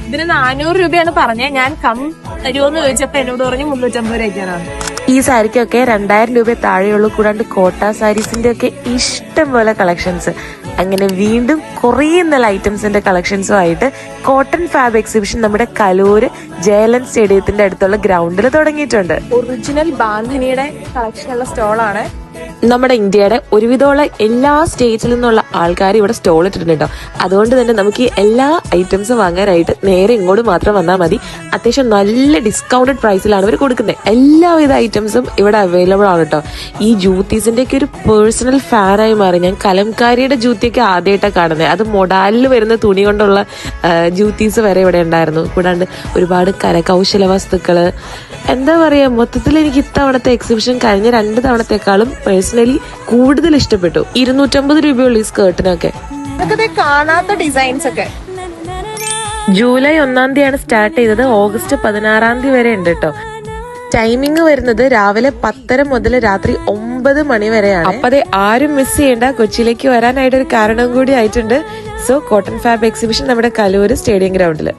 ഇതിന് 400 രൂപയാണ് പറഞ്ഞത്. ഞാൻ തരുമോന്ന് ചോദിച്ചപ്പോ എന്നോട് പറഞ്ഞു 350 രൂപയ്ക്കാണ്. ഈ സാരിക്കൊക്കെ 2000 രൂപ താഴെയുള്ളൂ. കൂടാണ്ട് കോട്ട സാരീസിന്റെ ഒക്കെ ഇഷ്ടം പോലെ കളക്ഷൻസ്. അങ്ങനെ വീണ്ടും കുറേ നല്ല ഐറ്റംസിന്റെ കളക്ഷൻസും ആയിട്ട് കോട്ടൺ ഫാബ് എക്സിബിഷൻ നമ്മുടെ കലൂര് ജയലൻ സ്റ്റേഡിയത്തിന്റെ അടുത്തുള്ള ഗ്രൗണ്ടിൽ തുടങ്ങിയിട്ടുണ്ട്. ഒറിജിനൽ ബാന്ധിനിയുടെ കളക്ഷനുള്ള സ്റ്റോളാണ്. നമ്മുടെ ഇന്ത്യയുടെ ഒരുവിധമുള്ള എല്ലാ സ്റ്റേറ്റിൽ നിന്നുള്ള ആൾക്കാർ ഇവിടെ സ്റ്റോൾ ഇട്ടിട്ടുണ്ട് കേട്ടോ. അതുകൊണ്ട് തന്നെ നമുക്ക് ഈ എല്ലാ ഐറ്റംസും വാങ്ങാനായിട്ട് നേരെ ഇങ്ങോട്ട് മാത്രം വന്നാൽ മതി. അത്യാവശ്യം നല്ല ഡിസ്കൗണ്ടഡ് പ്രൈസിലാണ് ഇവർ കൊടുക്കുന്നത്. എല്ലാവിധ ഐറ്റംസും ഇവിടെ അവൈലബിൾ ആണ് കേട്ടോ. ഈ ജൂത്തീസിന്റെ ഒക്കെ ഒരു പേഴ്സണൽ ഫാനായി മാറി. ഞാൻ കലംകാരിയുടെ ജൂത്തിയൊക്കെ ആദ്യമായിട്ടാണ് കാണുന്നത്. അത് മൊഡാലിൽ വരുന്ന തുണി കൊണ്ടുള്ള ജൂത്തീസ് വരെ ഇവിടെ ഉണ്ടായിരുന്നു. കൂടാണ്ട് ഒരുപാട് കരകൗശല വസ്തുക്കള്. എന്താ പറയാ, മൊത്തത്തിൽ എനിക്ക് ഇത്തവണത്തെ എക്സിബിഷൻ കഴിഞ്ഞ 2 തവണത്തെക്കാളും പേഴ്സണലി കൂടുതൽ ഇഷ്ടപ്പെട്ടു. 250 രൂപയുള്ള ഈ സ്കേർട്ടിനൊക്കെ. കാണാത്ത ഡിസൈൻസ് ഒക്കെ ജൂലൈ 1-ാം തീയതിയാണ് സ്റ്റാർട്ട് ചെയ്തത്. ഓഗസ്റ്റ് 16-ാം തീയതി വരെ ഉണ്ട് കേട്ടോ. ടൈമിംഗ് വരുന്നത് രാവിലെ 10:30 മുതൽ രാത്രി 9 മണി വരെയാണ്. അപ്പൊ അതെ, ആരും മിസ് ചെയ്യേണ്ട. കൊച്ചിയിലേക്ക് വരാനായിട്ട് ഒരു കാരണം കൂടി ആയിട്ടുണ്ട്. സോ കോട്ടൺ ഫാബ് എക്സിബിഷൻ നമ്മുടെ കലൂര് സ്റ്റേഡിയം ഗ്രൗണ്ടില്.